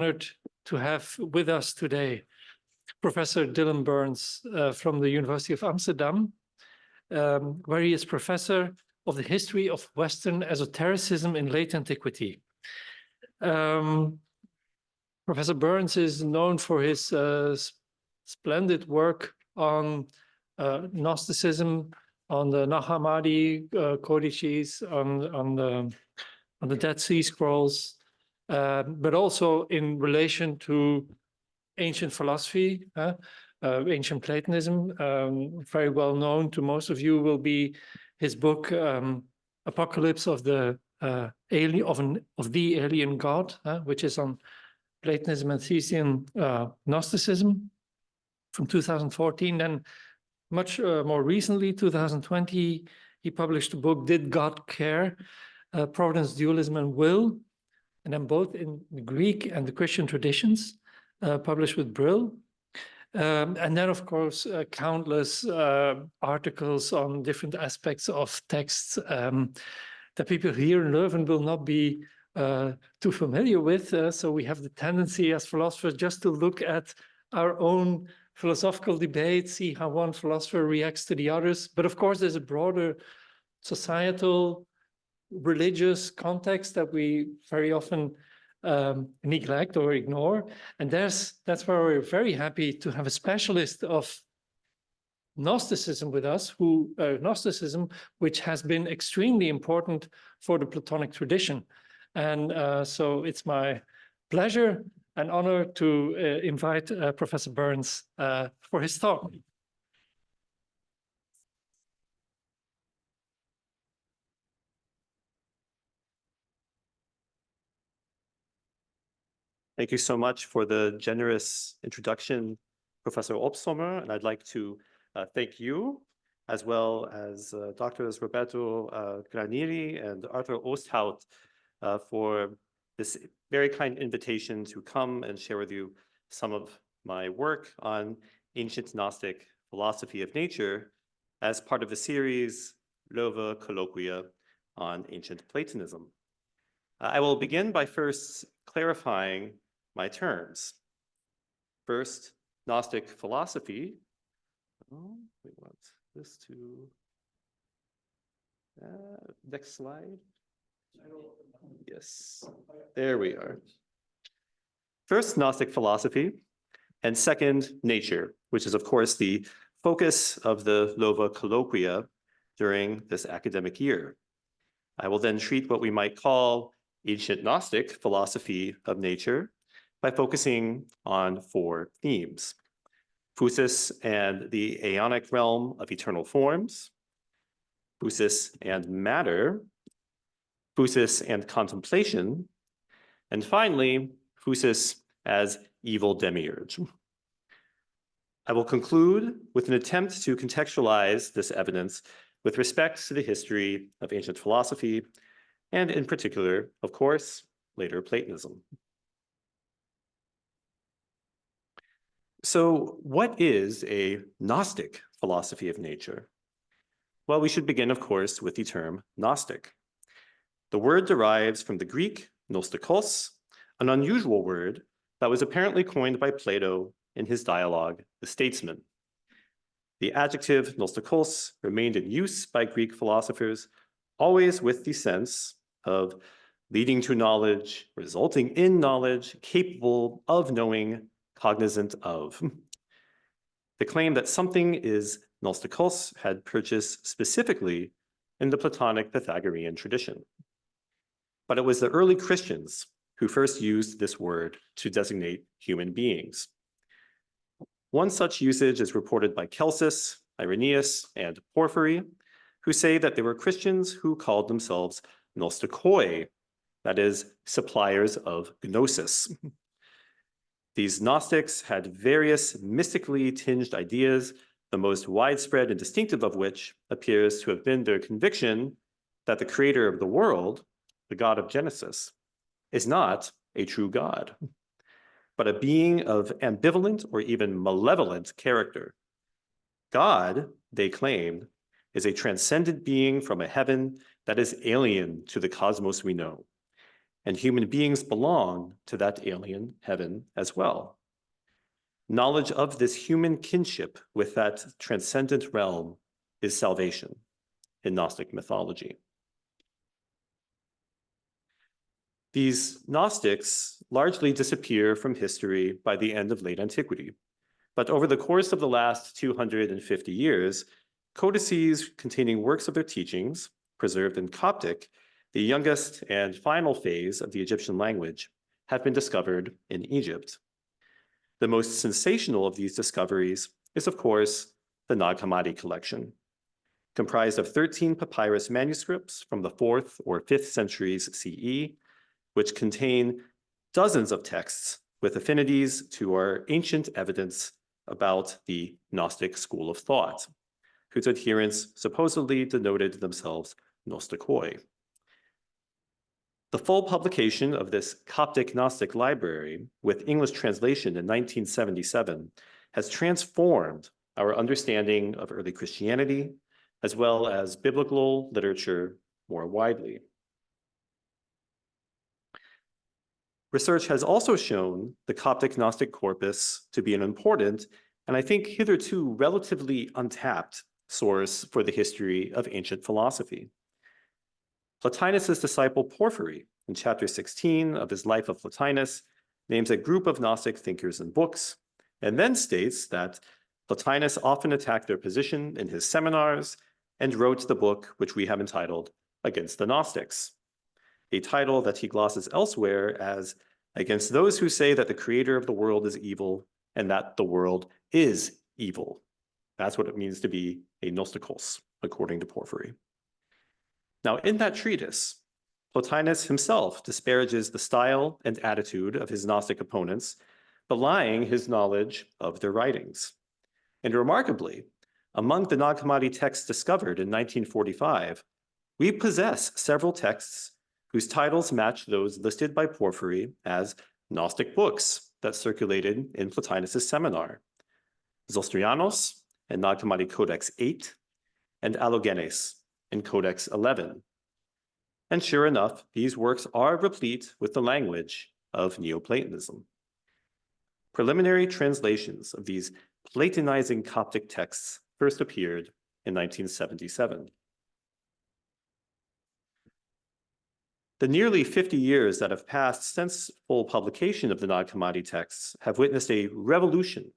honored to have with us today Professor Dylan Burns from the University of Amsterdam, where he is professor of the history of Western esotericism in late antiquity. Professor Burns is known for his splendid work on Gnosticism, on the Nag Hammadi codices, on the Dead Sea Scrolls, but also in relation to ancient philosophy, ancient Platonism. Very well known to most of you will be his book Apocalypse of the Alien God, which is on Platonism and Thesan Gnosticism from 2014. Then much more recently, 2020, he published a book, Did God Care? Providence, Dualism, and Will, and then both in the Greek and the Christian traditions, published with Brill. And then, of course, countless articles on different aspects of texts that people here in Leuven will not be too familiar with. So we have the tendency as philosophers just to look at our own philosophical debate, see how one philosopher reacts to the others. But of course, there's a broader societal, religious context that we very often neglect or ignore. And that's where we're very happy to have a specialist of Gnosticism with us, Gnosticism, which has been extremely important for the Platonic tradition. And so it's my pleasure and honor to invite Professor Burns for his talk. Thank you so much for the generous introduction, Professor Obsommer, and I'd like to thank you, as well as Drs. Roberto Granieri and Arthur Oosthout for this very kind invitation to come and share with you some of my work on ancient Gnostic philosophy of nature as part of the series Leuven Colloquia on ancient Platonism. I will begin by first clarifying my terms. First, Gnostic philosophy. Oh, we want this to, next slide. Yes, there we are. First, Gnostic philosophy, and second, nature, which is of course the focus of the Leuven Colloquia during this academic year. I will then treat what we might call ancient Gnostic philosophy of nature by focusing on four themes: physis and the Aonic realm of eternal forms, physis and matter, physis and contemplation, and finally, physis as evil demiurge. I will conclude with an attempt to contextualize this evidence with respect to the history of ancient philosophy, and in particular, of course, later Platonism. So what is a Gnostic philosophy of nature? Well, we should begin, of course, with the term Gnostic. The word derives from the Greek gnostikos, an unusual word that was apparently coined by Plato in his dialogue, The Statesman. The adjective gnostikos remained in use by Greek philosophers, always with the sense of leading to knowledge, resulting in knowledge, capable of knowing, cognizant of. The claim that something is gnostikos had purchased specifically in the Platonic Pythagorean tradition. But it was the early Christians who first used this word to designate human beings. One such usage is reported by Celsus, Irenaeus, and Porphyry, who say that there were Christians who called themselves gnostikoi, that is, suppliers of gnosis. These Gnostics had various mystically tinged ideas, the most widespread and distinctive of which appears to have been their conviction that the creator of the world, the God of Genesis, is not a true God, but a being of ambivalent or even malevolent character. God, they claimed, is a transcendent being from a heaven that is alien to the cosmos we know. and human beings belong to that alien heaven as well. Knowledge of this human kinship with that transcendent realm is salvation in Gnostic mythology. These Gnostics largely disappear from history by the end of late antiquity. But over the course of the last 250 years, codices containing works of their teachings, preserved in Coptic, the youngest and final phase of the Egyptian language, have been discovered in Egypt. The most sensational of these discoveries is, of course, the Nag Hammadi collection, comprised of 13 papyrus manuscripts from the 4th or 5th centuries CE, which contain dozens of texts with affinities to our ancient evidence about the Gnostic school of thought, whose adherents supposedly denoted themselves Gnostikoi. The full publication of this Coptic Gnostic library with English translation in 1977 has transformed our understanding of early Christianity, as well as biblical literature more widely. Research has also shown the Coptic Gnostic corpus to be an important, and I think hitherto relatively untapped, source for the history of ancient philosophy. Plotinus' disciple Porphyry, in chapter 16 of his Life of Plotinus, names a group of Gnostic thinkers and books, and then states that Plotinus often attacked their position in his seminars and wrote the book which we have entitled Against the Gnostics, a title that he glosses elsewhere as Against those who say that the creator of the world is evil and that the world is evil. That's what it means to be a Gnostikos, according to Porphyry. Now, in that treatise, Plotinus himself disparages the style and attitude of his Gnostic opponents, belying his knowledge of their writings. And remarkably, among the Nag Hammadi texts discovered in 1945, we possess several texts whose titles match those listed by Porphyry as Gnostic books that circulated in Plotinus' seminar: Zostrianos in Nag Hammadi Codex 8, and Allogenes in Codex 11. And sure enough, these works are replete with the language of Neoplatonism. Preliminary translations of these Platonizing Coptic texts first appeared in 1977. The nearly 50 years that have passed since full publication of the Nag Hammadi texts have witnessed a revolution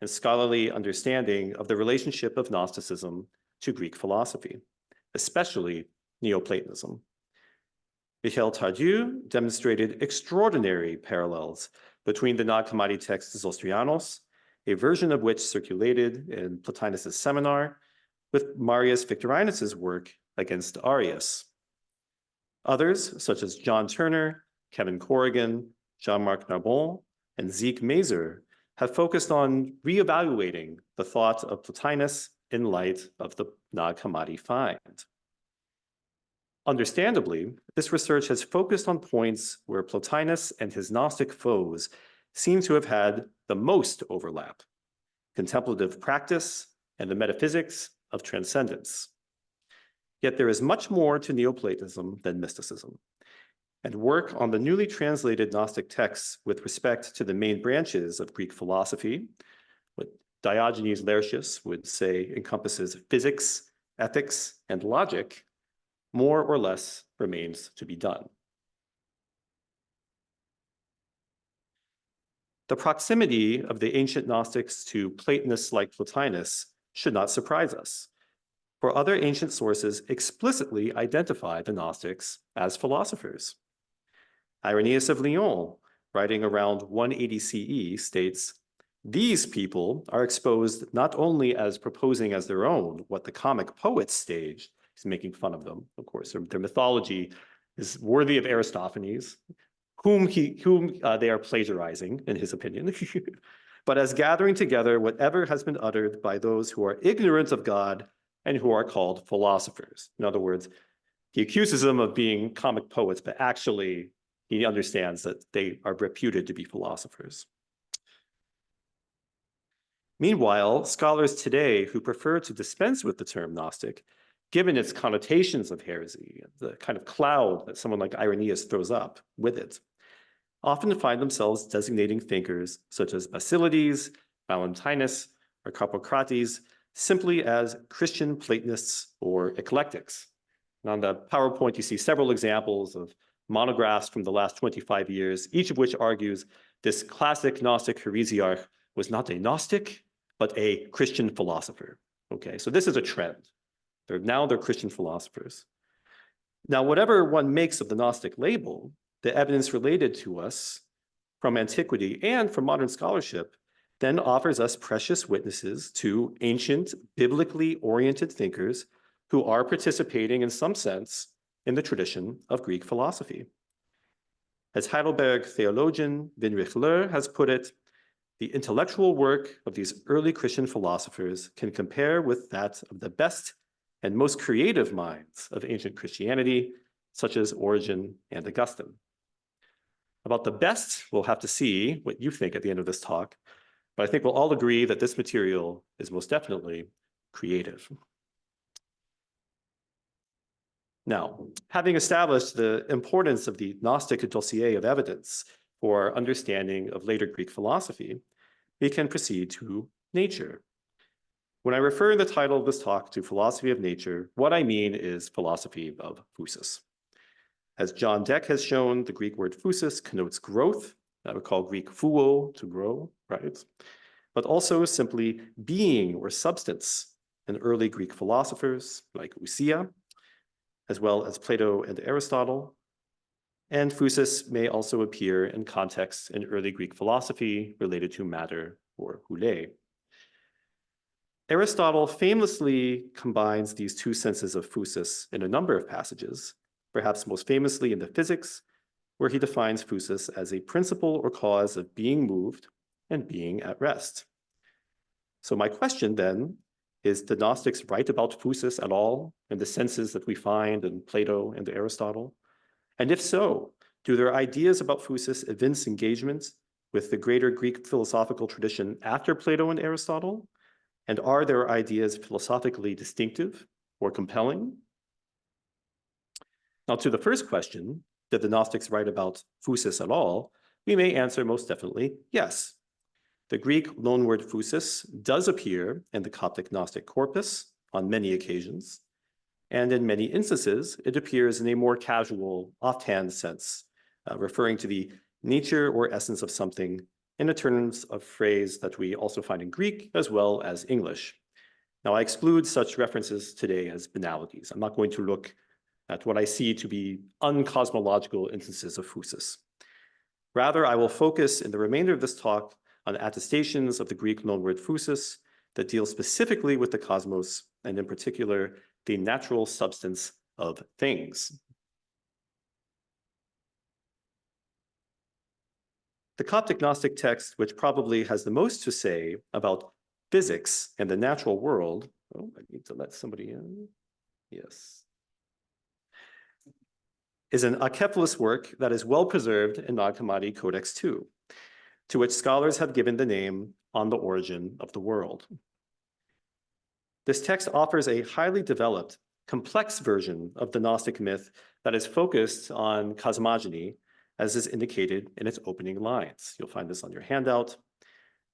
in scholarly understanding of the relationship of Gnosticism to Greek philosophy, especially Neoplatonism. Michel Tardieu demonstrated extraordinary parallels between the Nag Hammadi text Zostrianos, a version of which circulated in Plotinus' seminar, with Marius Victorinus' work Against Arius. Others, such as John Turner, Kevin Corrigan, Jean-Marc Narbonne, and Zeke Mazer, have focused on reevaluating the thought of Plotinus in light of the Nag Hammadi find. Understandably, this research has focused on points where Plotinus and his Gnostic foes seem to have had the most overlap: contemplative practice and the metaphysics of transcendence. Yet there is much more to Neoplatonism than mysticism, and work on the newly translated Gnostic texts with respect to the main branches of Greek philosophy, what Diogenes Laertius would say encompasses physics, ethics, and logic, more or less remains to be done. The proximity of the ancient Gnostics to Platonists like Plotinus should not surprise us, for other ancient sources explicitly identify the Gnostics as philosophers. Irenaeus of Lyon, writing around 180 CE, states, "These people are exposed not only as proposing as their own what the comic poets staged," he's making fun of them, of course, their mythology is worthy of Aristophanes, whom they are plagiarizing, in his opinion, but as gathering together whatever has been uttered by those who are ignorant of God and who are called philosophers. In other words, he accuses them of being comic poets, but actually he understands that they are reputed to be philosophers. Meanwhile, scholars today who prefer to dispense with the term Gnostic given its connotations of heresy, the kind of cloud that someone like Irenaeus throws up with it, often find themselves designating thinkers such as Basilides, Valentinus, or Carpocrates simply as Christian Platonists or eclectics. And on the PowerPoint, you see several examples of monographs from the last 25 years, each of which argues this classic Gnostic heresiarch was not a Gnostic, but a Christian philosopher. Okay, so this is a trend. They're Christian philosophers. Now, whatever one makes of the Gnostic label, the evidence related to us from antiquity and from modern scholarship then offers us precious witnesses to ancient, biblically oriented thinkers who are participating in some sense in the tradition of Greek philosophy. As Heidelberg theologian Winrich Löhr has put it, the intellectual work of these early Christian philosophers can compare with that of the best and most creative minds of ancient Christianity, such as Origen and Augustine. About the best, we'll have to see what you think at the end of this talk, but I think we'll all agree that this material is most definitely creative. Now, having established the importance of the Gnostic dossier of evidence for our understanding of later Greek philosophy, we can proceed to nature. When I refer in the title of this talk to philosophy of nature, what I mean is philosophy of physis. As John Deck has shown, the Greek word physis connotes growth. I would call Greek phuo, to grow, right? But also simply being or substance in early Greek philosophers like Ousia, as well as Plato and Aristotle. And physis may also appear in contexts in early Greek philosophy related to matter or houlé. Aristotle famously combines these two senses of physis in a number of passages, perhaps most famously in the Physics, where he defines physis as a principle or cause of being moved and being at rest. So my question then, is the Gnostics right about physis at all in the senses that we find in Plato and Aristotle? And if so, do their ideas about physis evince engagement with the greater Greek philosophical tradition after Plato and Aristotle? And are their ideas philosophically distinctive or compelling? Now, to the first question, did the Gnostics write about physis at all? We may answer most definitely yes. The Greek loanword physis does appear in the Coptic Gnostic corpus on many occasions, and in many instances, it appears in a more casual, offhand sense, referring to the nature or essence of something in the terms of phrase that we also find in Greek as well as English. Now, I exclude such references today as banalities. I'm not going to look at what I see to be uncosmological instances of physis. Rather, I will focus in the remainder of this talk on attestations of the Greek loanword physis that deal specifically with the cosmos, and in particular, the natural substance of things. The Coptic Gnostic text, which probably has the most to say about physics and the natural world, oh, I need to let somebody in, yes, is an Acephalous work that is well preserved in Nag Hammadi Codex II, to which scholars have given the name On the Origin of the World. This text offers a highly developed, complex version of the Gnostic myth that is focused on cosmogony, as is indicated in its opening lines. You'll find this on your handout.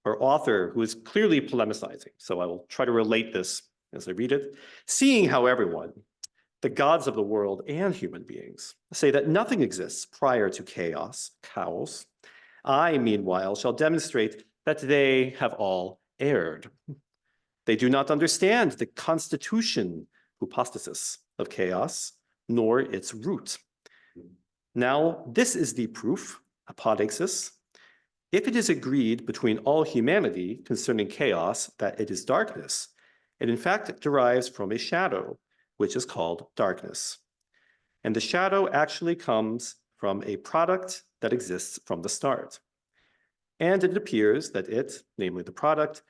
Our author, who is clearly polemicizing, so I will try to relate this as I read it, seeing how everyone, the gods of the world and human beings, say that nothing exists prior to chaos, I, meanwhile, shall demonstrate that they have all erred. They do not understand the constitution, hypostasis, of chaos, nor its root. Now, this is the proof, apodeixis. If it is agreed between all humanity concerning chaos that it is darkness, it in fact derives from a shadow, which is called darkness. And the shadow actually comes from a product that exists from the start. And it appears that it, namely the product,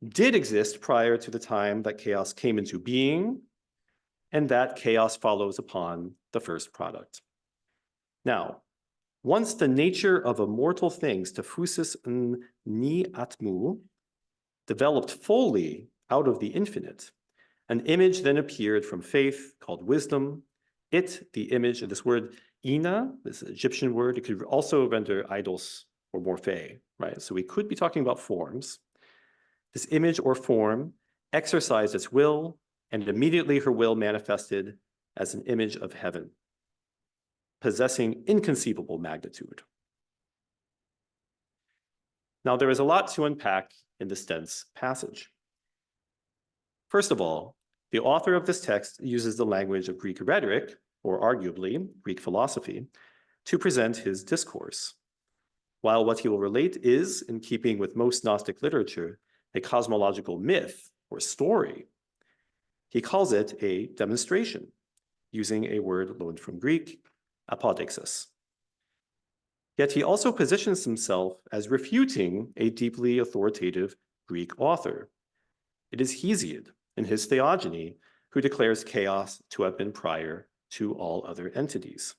did exist prior to the time that chaos came into being, and that chaos follows upon the first product. Now, once the nature of immortal things to physis ni atmu developed fully out of the infinite, An image then appeared from faith called wisdom. It, the image of this word, Ina, this Egyptian word, it could also render idols or morphe, right? So we could be talking about forms. This image or form exercised its will, and immediately her will manifested as an image of heaven, possessing inconceivable magnitude. Now, there is a lot to unpack in this dense passage. First of all, the author of this text uses the language of Greek rhetoric, or arguably Greek philosophy, to present his discourse. While what he will relate is, in keeping with most Gnostic literature, a cosmological myth or story, he calls it a demonstration, using a word loaned from Greek, apodeixis. Yet he also positions himself as refuting a deeply authoritative Greek author. It is Hesiod, in his Theogony, who declares chaos to have been prior to all other entities.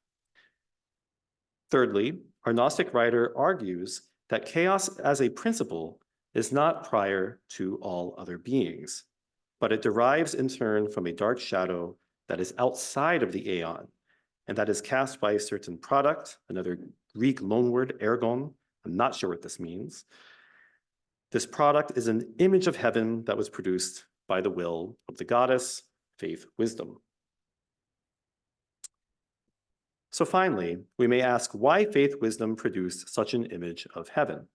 Thirdly, our Gnostic writer argues that chaos as a principle is not prior to all other beings, but it derives in turn from a dark shadow that is outside of the aeon, and that is cast by a certain product, another Greek loanword, ergon. I'm not sure what this means. This product is an image of heaven that was produced by the will of the goddess, faith, wisdom. So finally, we may ask why faith, wisdom produced such an image of heaven.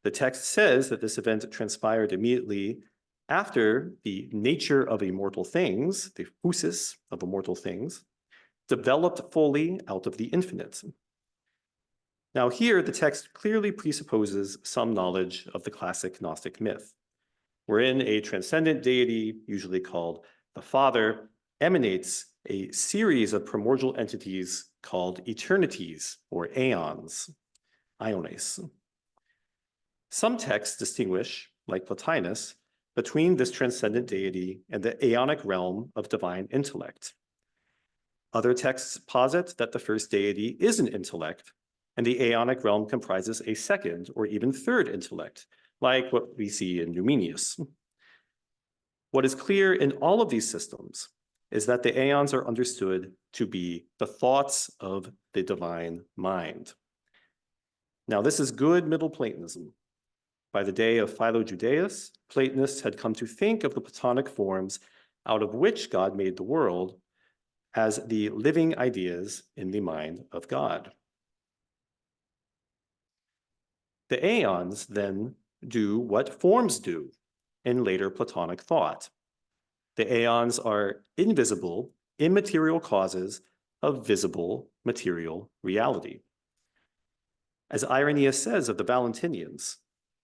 The text says that this event transpired immediately after the nature of immortal things, the physis of immortal things, developed fully out of the infinite. Now here, the text clearly presupposes some knowledge of the classic Gnostic myth, wherein a transcendent deity, usually called the Father, emanates a series of primordial entities called eternities or aeons, iones. Some texts distinguish, like Plotinus, between this transcendent deity and the aeonic realm of divine intellect. Other texts posit that the first deity is an intellect, and the aeonic realm comprises a second or even third intellect, like what we see in Numenius. What is clear in all of these systems is that the aeons are understood to be the thoughts of the divine mind. Now, this is good Middle Platonism. By the day of Philo-Judaeus, Platonists had come to think of the Platonic forms out of which God made the world as the living ideas in the mind of God. The aeons then do what forms do in later Platonic thought. The aeons are invisible, immaterial causes of visible material reality. As Irenaeus says of the Valentinians,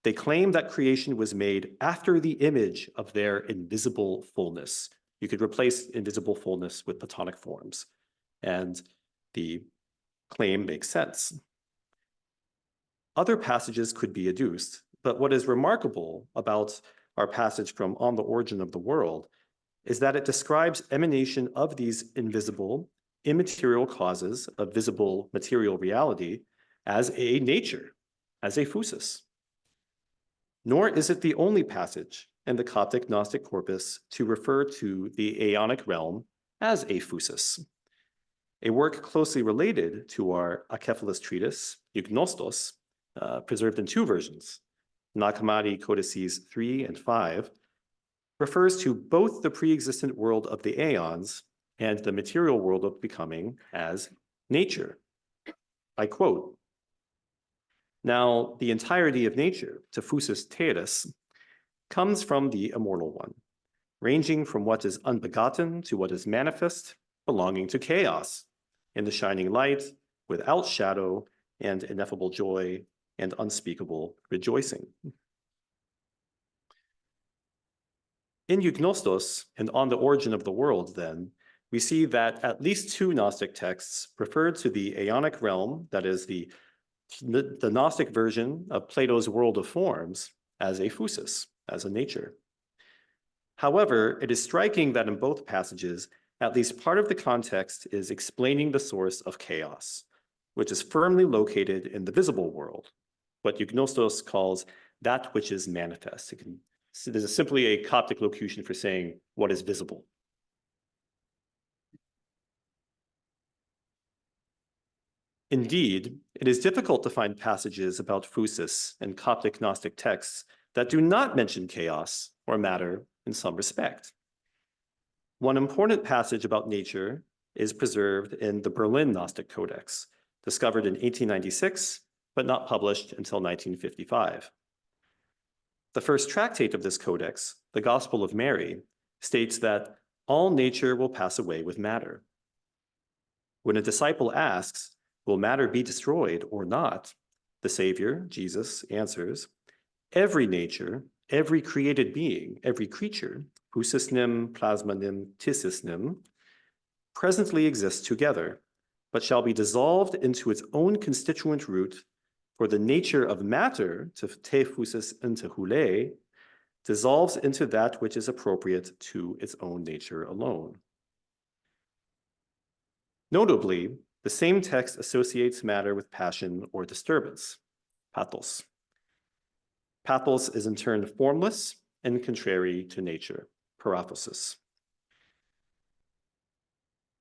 they claim that creation was made after the image of their invisible fullness. You could replace invisible fullness with Platonic forms, and the claim makes sense. Other passages could be adduced, but what is remarkable about our passage from On the Origin of the World is that it describes emanation of these invisible, immaterial causes of visible material reality as a nature, as a physis. Nor is it the only passage in the Coptic Gnostic corpus to refer to the aeonic realm as a physis. A work closely related to our Acephalus treatise, Gnostos, preserved in two versions, Nag Hammadi Codices 3 and 5, refers to both the pre-existent world of the aeons and the material world of becoming as nature. I quote, "Now, the entirety of nature, to physis theoris, comes from the immortal one, ranging from what is unbegotten to what is manifest, belonging to chaos, in the shining light, without shadow, and ineffable joy, and unspeakable rejoicing." In Gnostos and On the Origin of the World, then, we see that at least two Gnostic texts refer to the aeonic realm, that is the Gnostic version of Plato's world of forms, as a physis, as a nature. However, it is striking that in both passages, at least part of the context is explaining the source of chaos, which is firmly located in the visible world, what Gnostos calls that which is manifest. It can So this is simply a Coptic locution for saying what is visible. Indeed, it is difficult to find passages about physis in Coptic Gnostic texts that do not mention chaos or matter in some respect. One important passage about nature is preserved in the Berlin Gnostic Codex, discovered in 1896, but not published until 1955. The first tractate of this codex, the Gospel of Mary, states that all nature will pass away with matter. When a disciple asks, will matter be destroyed or not? The Savior, Jesus, answers, every nature, every created being, every creature, physis nim, plasma nim, physis nim, presently exists together, but shall be dissolved into its own constituent root, for the nature of matter, to te physis into hule, dissolves into that which is appropriate to its own nature alone. Notably, the same text associates matter with passion or disturbance, pathos. Pathos is in turn formless and contrary to nature, paraphrase.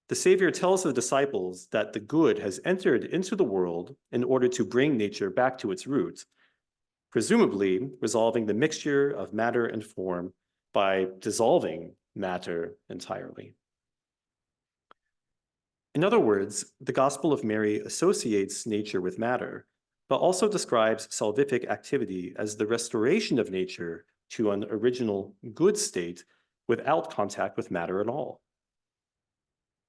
The Savior tells the disciples that the good has entered into the world in order to bring nature back to its roots, presumably resolving the mixture of matter and form by dissolving matter entirely. In other words, the Gospel of Mary associates nature with matter, but also describes salvific activity as the restoration of nature to an original good state without contact with matter at all.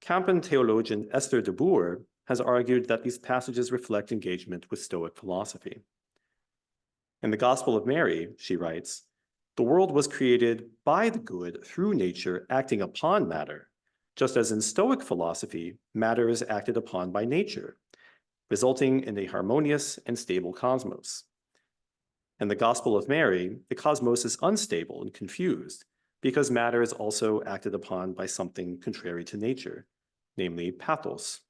Kampen theologian Esther de Boer has argued that these passages reflect engagement with Stoic philosophy. In the Gospel of Mary, she writes, the world was created by the good through nature acting upon matter, just as in Stoic philosophy, matter is acted upon by nature, resulting in a harmonious and stable cosmos. In the Gospel of Mary, the cosmos is unstable and confused because matter is also acted upon by something contrary to nature, namely pathos.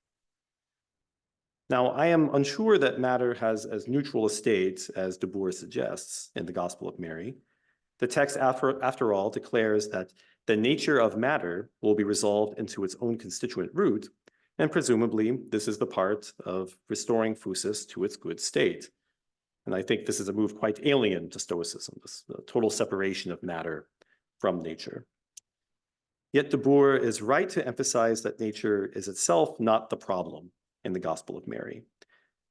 Now, I am unsure that matter has as neutral a state as de Boer suggests in the Gospel of Mary. The text, after all, declares that the nature of matter will be resolved into its own constituent root, and presumably this is the part of restoring physis to its good state. And I think this is a move quite alien to Stoicism, this total separation of matter from nature. Yet de Boer is right to emphasize that nature is itself not the problem in the Gospel of Mary.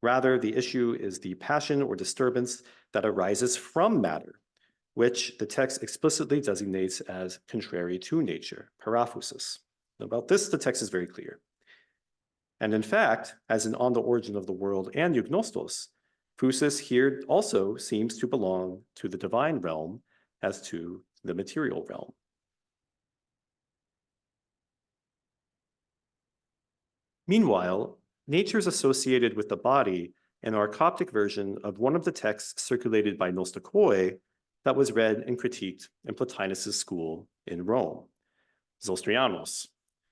Rather, the issue is the passion or disturbance that arises from matter, which the text explicitly designates as contrary to nature, paraphysis. About this, the text is very clear. And in fact, as in On the Origin of the World and Eugnostos, physis here also seems to belong to the divine realm as to the material realm. Meanwhile, nature is associated with the body in our Coptic version of one of the texts circulated by Gnostikoi that was read and critiqued in Plotinus' school in Rome, Zostrianos,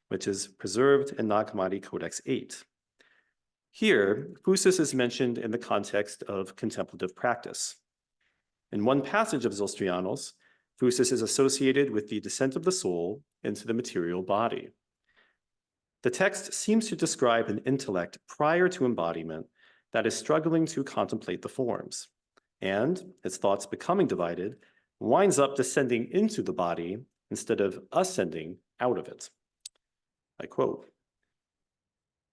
which is preserved in Nag Hammadi Codex 8. Here, physis is mentioned in the context of contemplative practice. In one passage of Zostrianos, physis is associated with the descent of the soul into the material body. The text seems to describe an intellect prior to embodiment that is struggling to contemplate the forms, and its thoughts becoming divided, winds up descending into the body instead of ascending out of it. I quote,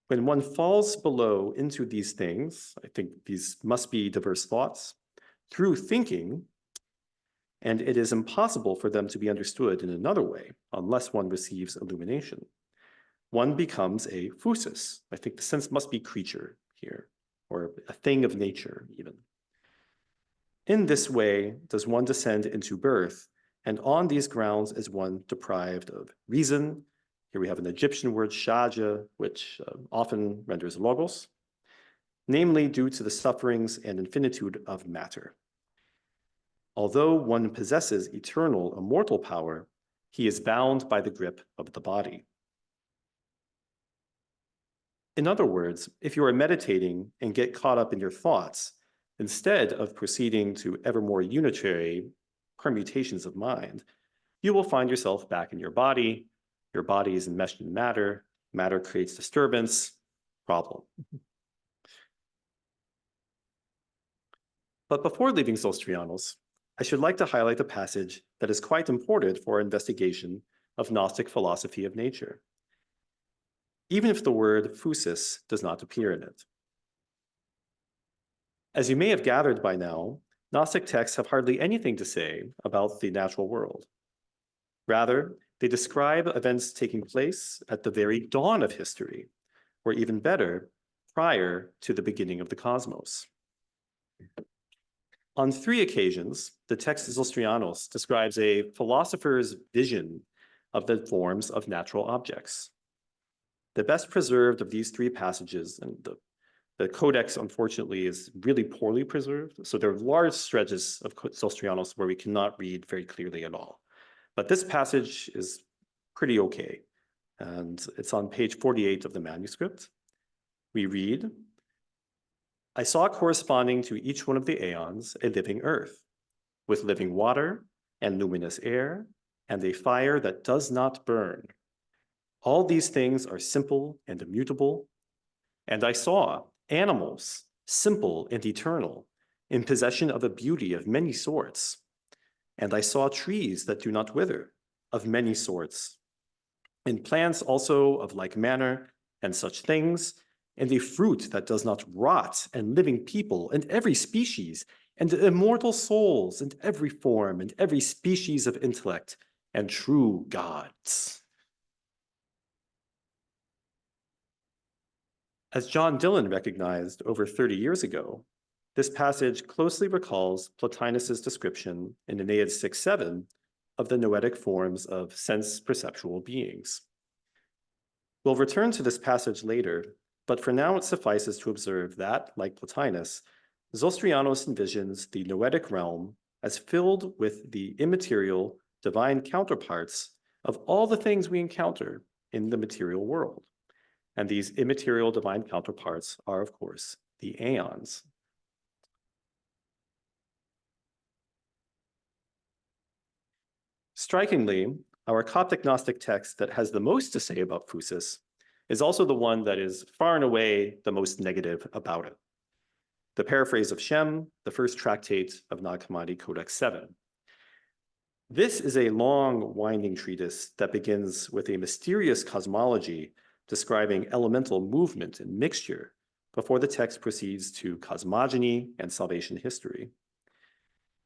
when one falls below into these things, I think these must be diverse thoughts, through thinking, and it is impossible for them to be understood in another way unless one receives illumination. One becomes a physis. I think the sense must be creature here, or a thing of nature even. In this way does one descend into birth, and on these grounds is one deprived of reason. Here we have an Egyptian word, shaja, which often renders logos, namely due to the sufferings and infinitude of matter. Although one possesses eternal, immortal power, he is bound by the grip of the body. In other words, if you are meditating and get caught up in your thoughts, instead of proceeding to ever more unitary permutations of mind, you will find yourself back in your body is enmeshed in matter, matter creates disturbance, problem. But before leaving Zostrianos, I should like to highlight a passage that is quite important for our investigation of Gnostic philosophy of nature, even if the word physis does not appear in it. As you may have gathered by now, Gnostic texts have hardly anything to say about the natural world. Rather, they describe events taking place at the very dawn of history, or even better, prior to the beginning of the cosmos. On 3 occasions, the text Zostrianos describes a philosopher's vision of the forms of natural objects. The best preserved of these 3 passages, and the codex, unfortunately, is really poorly preserved, so there are large stretches of Zostrianos where we cannot read very clearly at all. But this passage is pretty okay, and it's on page 48 of the manuscript. We read, I saw corresponding to each one of the aeons a living earth, with living water and luminous air, and a fire that does not burn. All these things are simple and immutable. And I saw animals, simple and eternal, in possession of a beauty of many sorts. And I saw trees that do not wither, of many sorts, and plants also of like manner, and such things, and a fruit that does not rot, and living people, and every species, and immortal souls, and every form, and every species of intellect, and true gods. As John Dillon recognized over 30 years ago, this passage closely recalls Plotinus's description in Aeneid 6:7 of the noetic forms of sense-perceptual beings. We'll return to this passage later, but for now it suffices to observe that, like Plotinus, Zostrianos envisions the noetic realm as filled with the immaterial divine counterparts of all the things we encounter in the material world. And these immaterial divine counterparts are, of course, the aeons. Strikingly, our Coptic Gnostic text that has the most to say about physis is also the one that is far and away the most negative about it. The Paraphrase of Shem, the first tractate of Nag Hammadi Codex 7. This is a long, winding treatise that begins with a mysterious cosmology describing elemental movement and mixture before the text proceeds to cosmogony and salvation history.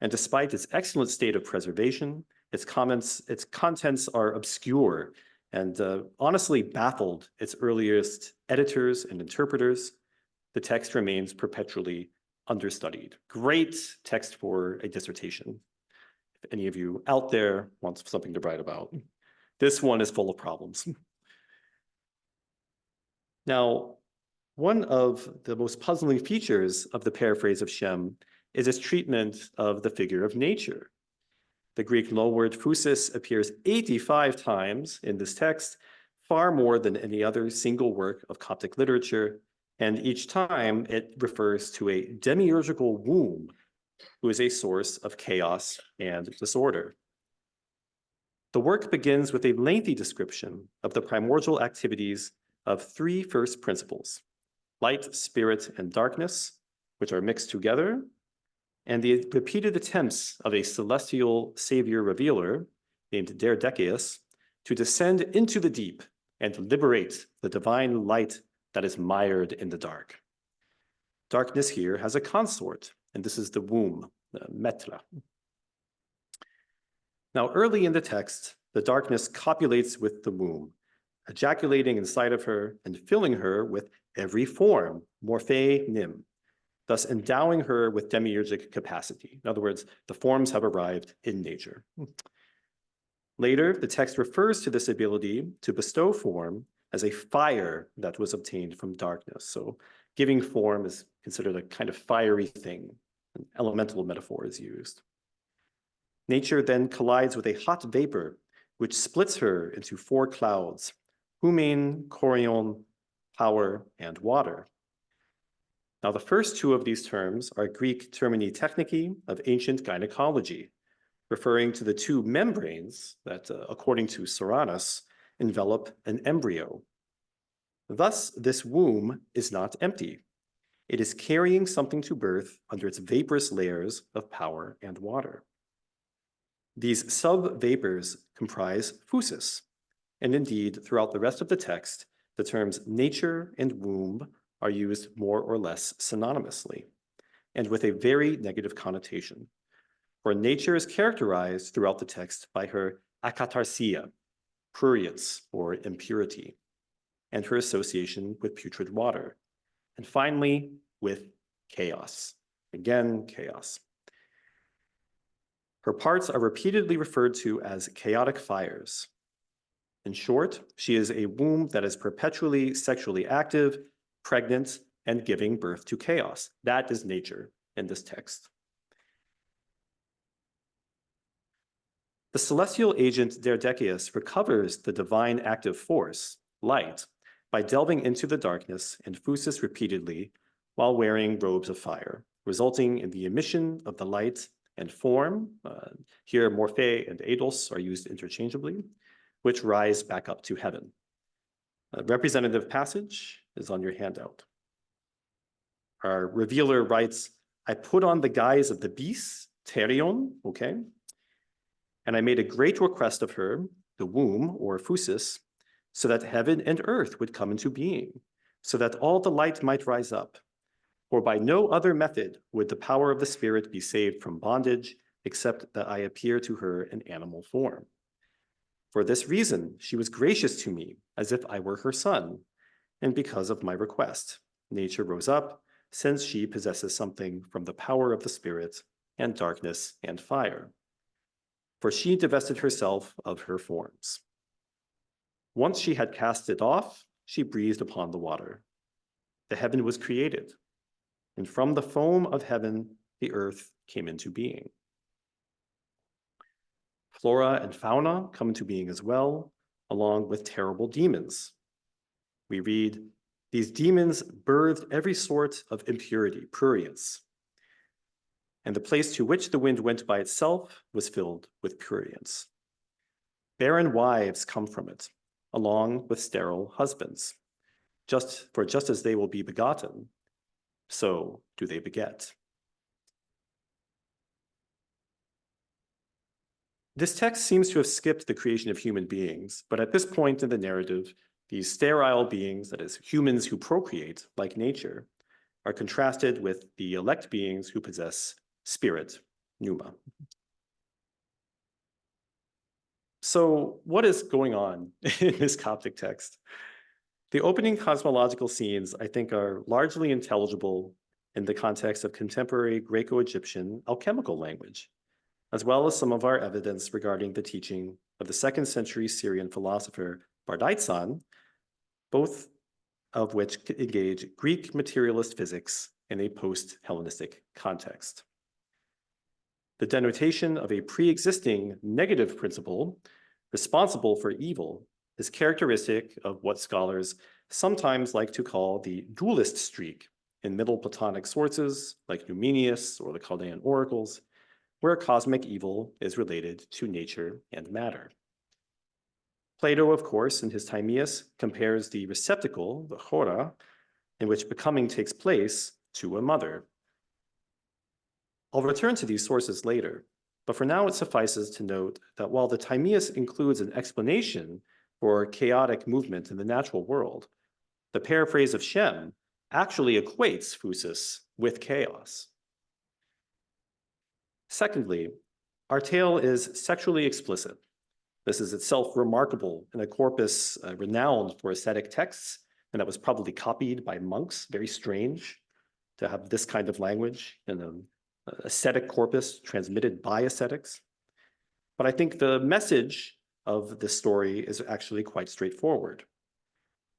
And despite its excellent state of preservation, its contents are obscure and honestly baffled its earliest editors and interpreters. The text remains perpetually understudied. Great text for a dissertation. If any of you out there want something to write about, this one is full of problems. Now, one of the most puzzling features of the Paraphrase of Shem is its treatment of the figure of nature. The Greek loanword physis appears 85 times in this text, far more than any other single work of Coptic literature, and each time it refers to a demiurgical womb, who is a source of chaos and disorder. The work begins with a lengthy description of the primordial activities of 3 first principles: light, spirit, and darkness, which are mixed together, and the repeated attempts of a celestial savior revealer named Theurgical to descend into the deep and liberate the divine light that is mired in the dark. Darkness here has a consort, and this is the womb, the metra. Now, early in the text, the darkness copulates with the womb, ejaculating inside of her and filling her with every form, morphe nim, thus endowing her with demiurgic capacity. In other words, the forms have arrived in nature. Later, the text refers to this ability to bestow form as a fire that was obtained from darkness. So giving form is considered a kind of fiery thing. An elemental metaphor is used. Nature then collides with a hot vapor, which splits her into 4 clouds: humein, chorion, power, and water. Now, the first 2 of these terms are Greek termini technici of ancient gynecology, referring to the two membranes that, according to Soranus, envelop an embryo. Thus, this womb is not empty. It is carrying something to birth under its vaporous layers of power and water. These sub-vapors comprise physis, and indeed, throughout the rest of the text, the terms nature and womb are used more or less synonymously, and with a very negative connotation. For nature is characterized throughout the text by her akatarsia, prurience or impurity, and her association with putrid water. And finally, with chaos. Again, chaos. Her parts are repeatedly referred to as chaotic fires. In short, she is a womb that is perpetually sexually active, pregnant, and giving birth to chaos. That is nature in this text. The celestial agent Derdecheus recovers the divine active force, light, by delving into the darkness and physis repeatedly while wearing robes of fire, resulting in the emission of the light and form. Here, morphe and eidos are used interchangeably, which rise back up to heaven. A representative passage is on your handout. Our revealer writes, I put on the guise of the beast, Therion, okay? And I made a great request of her, the womb or physis, so that heaven and earth would come into being, so that all the light might rise up. For by no other method would the power of the spirit be saved from bondage, except that I appear to her in animal form. For this reason, she was gracious to me, as if I were her son, and because of my request, nature rose up, since she possesses something from the power of the spirit and darkness and fire. For she divested herself of her forms. Once she had cast it off, she breathed upon the water. The heaven was created, and from the foam of heaven, the earth came into being. Flora and fauna come into being as well, along with terrible demons. We read, these demons birthed every sort of impurity, prurience, and the place to which the wind went by itself was filled with prurience. Barren wives come from it, along with sterile husbands. Just as they will be begotten, so do they beget. This text seems to have skipped the creation of human beings, but at this point in the narrative, these sterile beings, that is, humans who procreate like nature, are contrasted with the elect beings who possess spirit, pneuma. So what is going on in this Coptic text? The opening cosmological scenes, I think, are largely intelligible in the context of contemporary Greco-Egyptian alchemical language, as well as some of our evidence regarding the teaching of the 2nd century Syrian philosopher Bardaitsan, both of which engage Greek materialist physics in a post-Hellenistic context. The denotation of a pre-existing negative principle responsible for evil is characteristic of what scholars sometimes like to call the dualist streak in Middle Platonic sources like Numenius or the Chaldean oracles, where cosmic evil is related to nature and matter. Plato, of course, in his Timaeus, compares the receptacle, the chora, in which becoming takes place, to a mother. I'll return to these sources later, but for now it suffices to note that while the Timaeus includes an explanation for chaotic movement in the natural world, the Paraphrase of Shem actually equates physis with chaos. Secondly, our tale is sexually explicit. This is itself remarkable in a corpus renowned for ascetic texts, and that was probably copied by monks. Very strange to have this kind of language in an ascetic corpus transmitted by ascetics. But I think the message of this story is actually quite straightforward.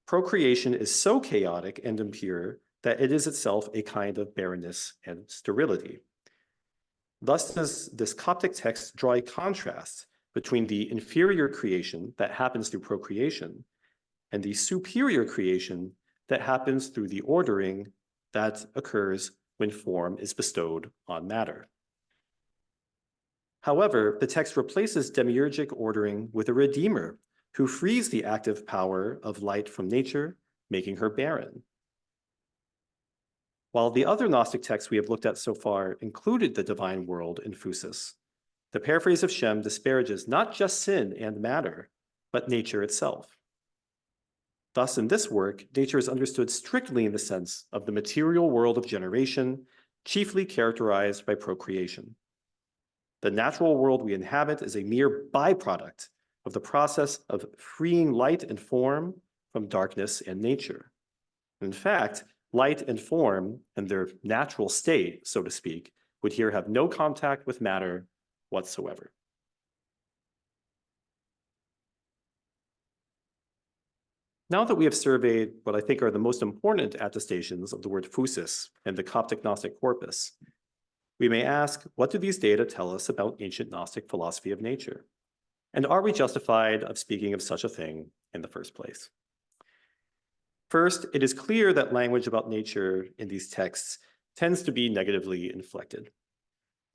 Procreation is so chaotic and impure that it is itself a kind of barrenness and sterility. Thus does this Coptic text draw a contrast between the inferior creation that happens through procreation and the superior creation that happens through the ordering that occurs when form is bestowed on matter. However, the text replaces demiurgic ordering with a redeemer who frees the active power of light from nature, making her barren. While the other Gnostic texts we have looked at so far included the divine world in physis, the Paraphrase of Shem disparages not just sin and matter, but nature itself. Thus, in this work, nature is understood strictly in the sense of the material world of generation, chiefly characterized by procreation. The natural world we inhabit is a mere byproduct of the process of freeing light and form from darkness and nature. In fact, light and form and their natural state, so to speak, would here have no contact with matter whatsoever. Now that we have surveyed what I think are the most important attestations of the word physis and the Coptic Gnostic corpus, we may ask, what do these data tell us about ancient Gnostic philosophy of nature? And are we justified of speaking of such a thing in the first place? First, it is clear that language about nature in these texts tends to be negatively inflected.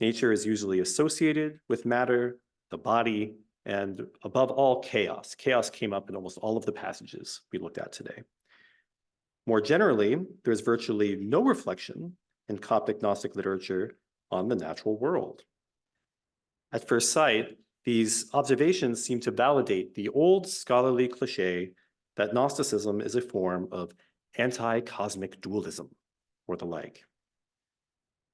Nature is usually associated with matter, the body, and above all, chaos. Chaos came up in almost all of the passages we looked at today. More generally, there's virtually no reflection in Coptic Gnostic literature on the natural world. At first sight, these observations seem to validate the old scholarly cliché that Gnosticism is a form of anti-cosmic dualism or the like.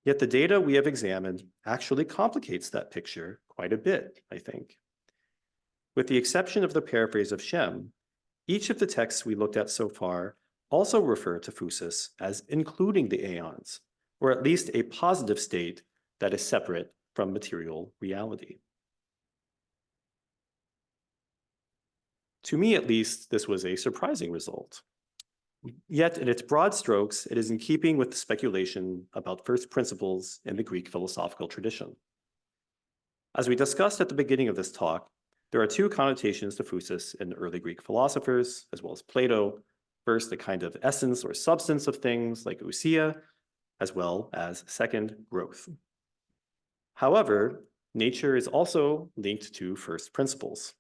Yet the data we have examined actually complicates that picture quite a bit, I think. With the exception of the Paraphrase of Shem, each of the texts we looked at so far also refer to physis as including the aeons, or at least a positive state that is separate from material reality. To me, at least, this was a surprising result. Yet, in its broad strokes, it is in keeping with the speculation about first principles in the Greek philosophical tradition. As we discussed at the beginning of this talk, there are two connotations to physis in early Greek philosophers, as well as Plato. First, a kind of essence or substance of things like ousia, as well as second, growth. However, nature is also linked to first principles.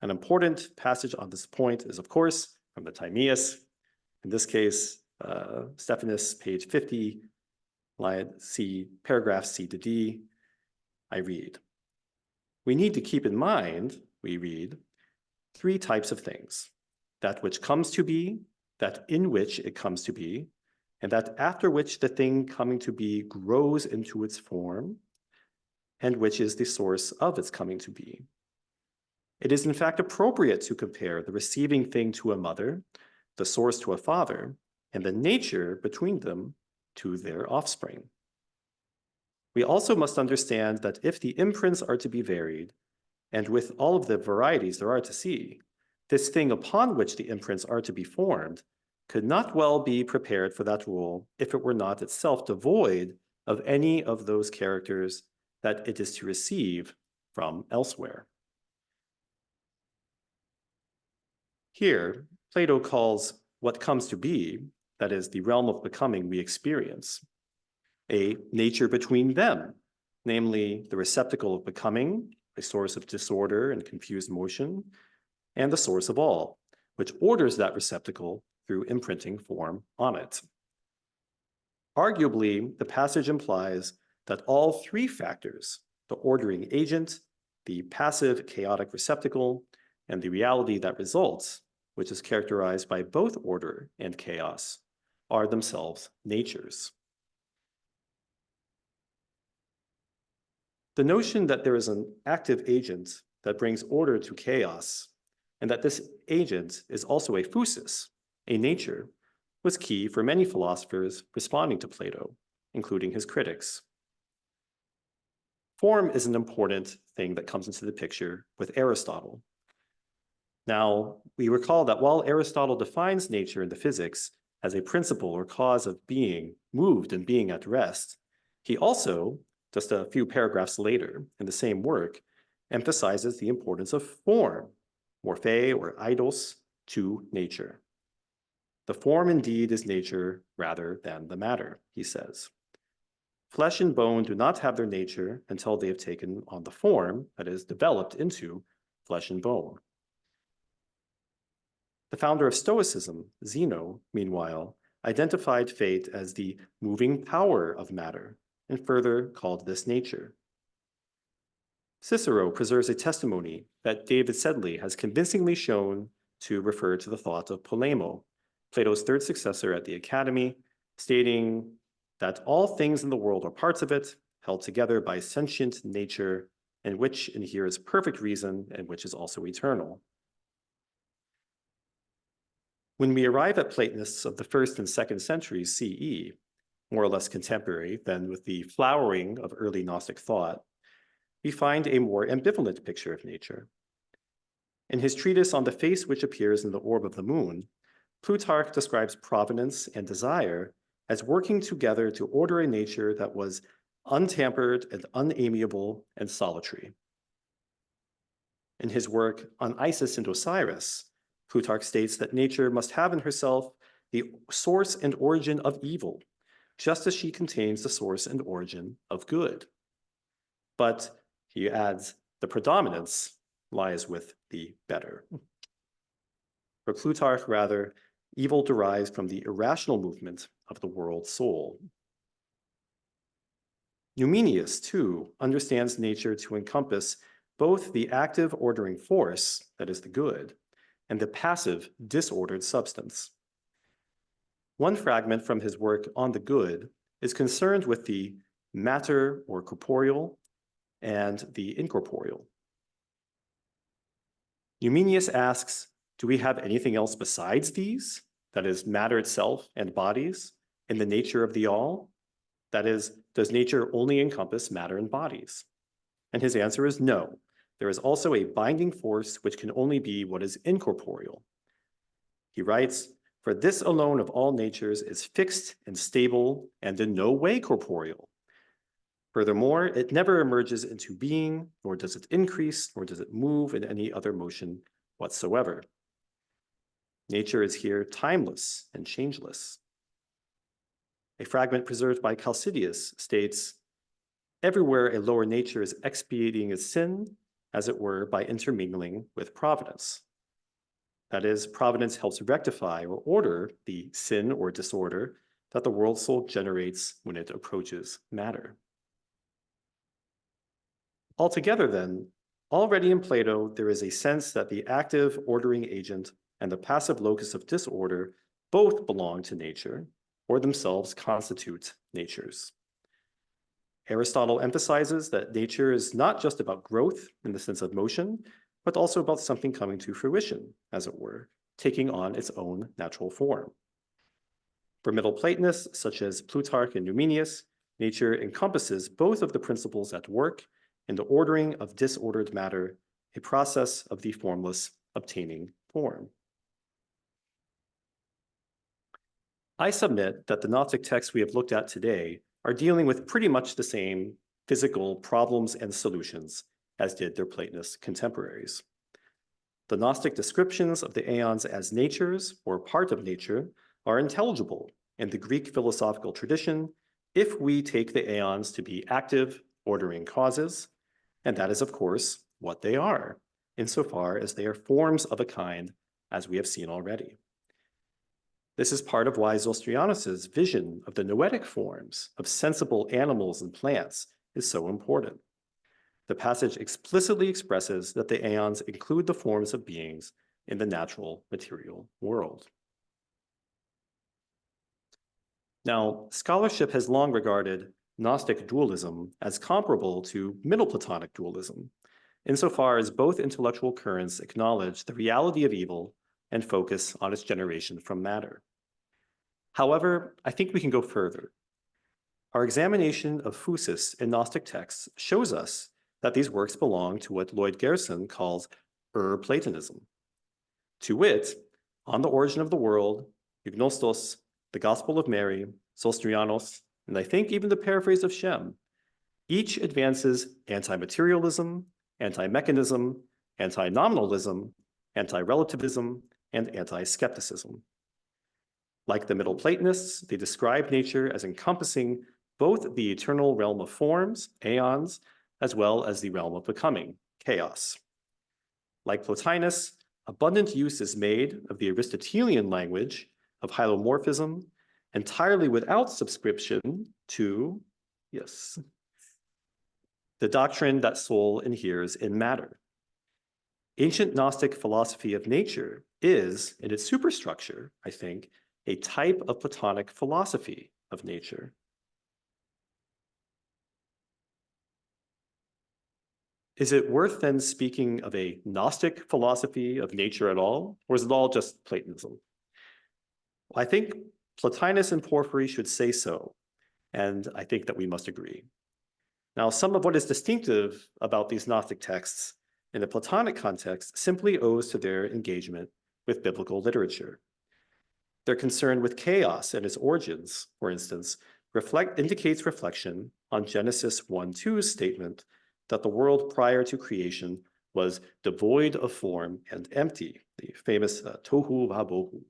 An important passage on this point is, of course, from the Timaeus. In this case, Stephanus, page 50, line C, paragraph C to D. I read, "We need to keep in mind," we read, "three types of things: that which comes to be, that in which it comes to be, and that after which the thing coming to be grows into its form, and which is the source of its coming to be. It is in fact appropriate to compare the receiving thing to a mother, the source to a father, and the nature between them to their offspring. We also must understand that if the imprints are to be varied, and with all of the varieties there are to see, this thing upon which the imprints are to be formed could not well be prepared for that role if it were not itself devoid of any of those characters that it is to receive from elsewhere." Here, Plato calls what comes to be, that is, the realm of becoming we experience, a nature between them, namely the receptacle of becoming, a source of disorder and confused motion, and the source of all, which orders that receptacle through imprinting form on it. Arguably, the passage implies that all three factors, the ordering agent, the passive chaotic receptacle, and the reality that results, which is characterized by both order and chaos, are themselves natures. The notion that there is an active agent that brings order to chaos, and that this agent is also a physis, a nature, was key for many philosophers responding to Plato, including his critics. Form is an important thing that comes into the picture with Aristotle. Now, we recall that while Aristotle defines nature in the Physics as a principle or cause of being moved and being at rest, he also, just a few paragraphs later in the same work, emphasizes the importance of form, morphe or eidos, to nature. The form indeed is nature rather than the matter, he says. flesh and bone do not have their nature until they have taken on the form that is developed into flesh and bone. The founder of Stoicism, Zeno, meanwhile, identified fate as the moving power of matter and further called this nature. Cicero preserves a testimony that David Sedley has convincingly shown to refer to the thought of Polemo, Plato's third successor at the Academy, stating that all things in the world are parts of it, held together by sentient nature, and which inheres perfect reason, and which is also eternal. When we arrive at Platonists of the 1st and 2nd centuries CE, more or less contemporary than with the flowering of early Gnostic thought, we find a more ambivalent picture of nature. In his treatise on the face which appears in the orb of the moon, Plutarch describes providence and desire as working together to order a nature that was untampered and unamiable and solitary. In his work on Isis and Osiris, Plutarch states that nature must have in herself the source and origin of evil, just as she contains the source and origin of good. But he adds, the predominance lies with the better. For Plutarch, rather, evil derives from the irrational movement of the world soul. Numenius, too, understands nature to encompass both the active ordering force, that is the good, and the passive disordered substance. One fragment from his work on the good is concerned with the matter or corporeal and the incorporeal. Numenius asks, do we have anything else besides these? That is, matter itself and bodies in the nature of the all? That is, does nature only encompass matter and bodies? And his answer is no. There is also a binding force which can only be what is incorporeal. He writes, for this alone of all natures is fixed and stable and in no way corporeal. Furthermore, it never emerges into being, nor does it increase, nor does it move in any other motion whatsoever. Nature is here timeless and changeless. A fragment preserved by Chalcidius states, everywhere a lower nature is expiating its sin, as it were, by intermingling with providence. That is, providence helps rectify or order the sin or disorder that the world soul generates when it approaches matter. Altogether, then, already in Plato, there is a sense that the active ordering agent and the passive locus of disorder both belong to nature, or themselves constitute natures. Aristotle emphasizes that nature is not just about growth in the sense of motion, but also about something coming to fruition, as it were, taking on its own natural form. For Middle Platonists, such as Plutarch and Numenius, nature encompasses both of the principles at work in the ordering of disordered matter, a process of the formless obtaining form. I submit that the Gnostic texts we have looked at today are dealing with pretty much the same physical problems and solutions as did their Platonist contemporaries. The Gnostic descriptions of the aeons as natures or part of nature are intelligible in the Greek philosophical tradition if we take the aeons to be active, ordering causes, and that is, of course, what they are, insofar as they are forms of a kind, as we have seen already. This is part of why Zostrianus's vision of the noetic forms of sensible animals and plants is so important. The passage explicitly expresses that the aeons include the forms of beings in the natural material world. Now, scholarship has long regarded Gnostic dualism as comparable to Middle Platonic dualism, insofar as both intellectual currents acknowledge the reality of evil and focus on its generation from matter. However, I think we can go further. Our examination of physis in Gnostic texts shows us that these works belong to what Lloyd Gerson calls Platonism. To wit, On the Origin of the World, Gnostos, the Gospel of Mary, Zostrianos, and I think even the Paraphrase of Shem, each advances anti-materialism, anti-mechanism, anti-nominalism, anti-relativism, and anti-skepticism. Like the Middle Platonists, they describe nature as encompassing both the eternal realm of forms, aeons, as well as the realm of becoming, chaos. Like Plotinus, abundant use is made of the Aristotelian language of hylomorphism, entirely without subscription to, yes, the doctrine that soul inheres in matter. Ancient Gnostic philosophy of nature is, in its superstructure, I think, a type of Platonic philosophy of nature. Is it worth then speaking of a Gnostic philosophy of nature at all, or is it all just Platonism? Well, I think Plotinus and Porphyry should say so, and I think that we must agree. Now, some of what is distinctive about these Gnostic texts in the Platonic context simply owes to their engagement with biblical literature. Their concern with chaos and its origins, for instance, indicates reflection on Genesis 1:2's statement that the world prior to creation was devoid of form and empty, the famous tohu vabohu.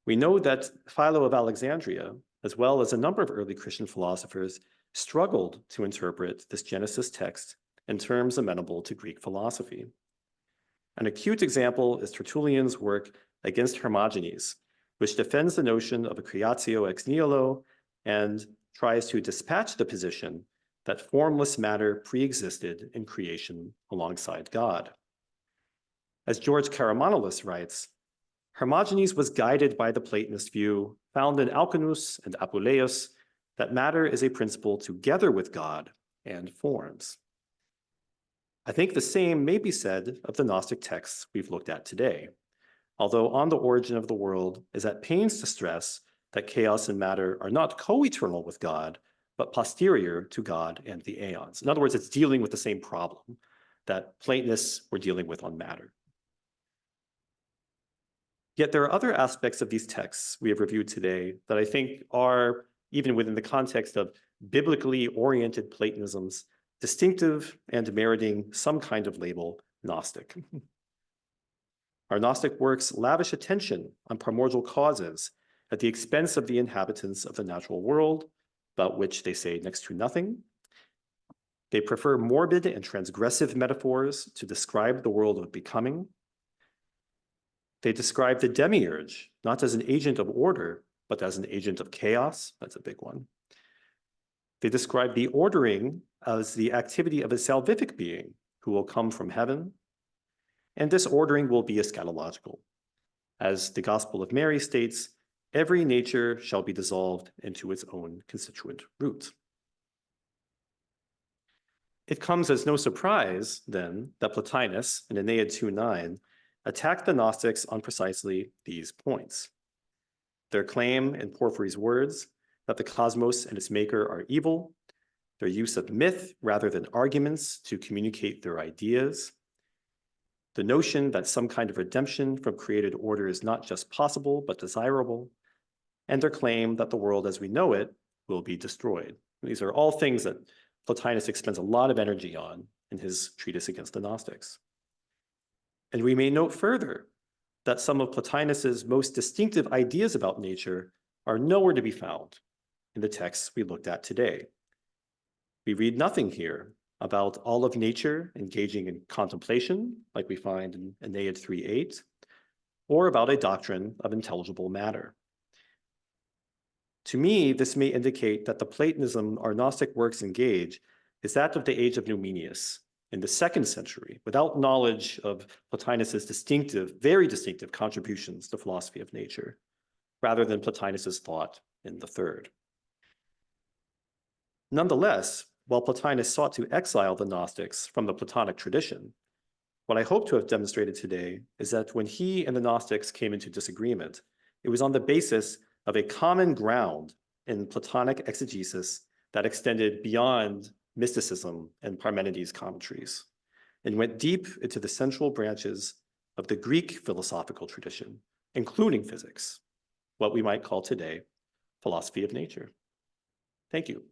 We know that Philo of Alexandria, as well as a number of early Christian philosophers, struggled to interpret this Genesis text in terms amenable to Greek philosophy. An acute example is Tertullian's work against Hermogenes, which defends the notion of a creatio ex nihilo and tries to dispatch the position that formless matter pre-existed in creation alongside God. As George Karamanlis writes, Hermogenes was guided by the Platonist view found in Alcinous and Apuleius that matter is a principle together with God and forms. I think the same may be said of the Gnostic texts we've looked at today, although On the Origin of the World is at pains to stress that chaos and matter are not co-eternal with God, but posterior to God and the aeons. In other words, it's dealing with the same problem that Platonists were dealing with on matter. Yet there are other aspects of these texts we have reviewed today that I think are, even within the context of biblically oriented Platonisms, distinctive and meriting some kind of label, Gnostic. Our Gnostic works lavish attention on primordial causes at the expense of the inhabitants of the natural world, about which they say next to nothing. They prefer morbid and transgressive metaphors to describe the world of becoming. They describe the demiurge not as an agent of order, but as an agent of chaos. That's a big one. They describe the ordering as the activity of a salvific being who will come from heaven. And this ordering will be eschatological. As the Gospel of Mary states, every nature shall be dissolved into its own constituent root. It comes as no surprise, then, that Plotinus, in Aeneid 2:9, attacked the Gnostics on precisely these points. Their claim, in Porphyry's words, that the cosmos and its maker are evil, their use of myth rather than arguments to communicate their ideas, the notion that some kind of redemption from created order is not just possible, but desirable, and their claim that the world as we know it will be destroyed. These are all things that Plotinus expends a lot of energy on in his treatise against the Gnostics. And we may note further that some of Plotinus's most distinctive ideas about nature are nowhere to be found in the texts we looked at today. We read nothing here about all of nature engaging in contemplation, like we find in Aeneid 3:8, or about a doctrine of intelligible matter. To me, this may indicate that the Platonism our Gnostic works engage is that of the age of Numenius in the 2nd century, without knowledge of Plotinus's distinctive, very distinctive contributions to philosophy of nature, rather than Plotinus's thought in the 3rd. Nonetheless, while Plotinus sought to exile the Gnostics from the Platonic tradition, what I hope to have demonstrated today is that when he and the Gnostics came into disagreement, it was on the basis of a common ground in Platonic exegesis that extended beyond mysticism and Parmenides' commentaries, and went deep into the central branches of the Greek philosophical tradition, including physics, what we might call today philosophy of nature. Thank you.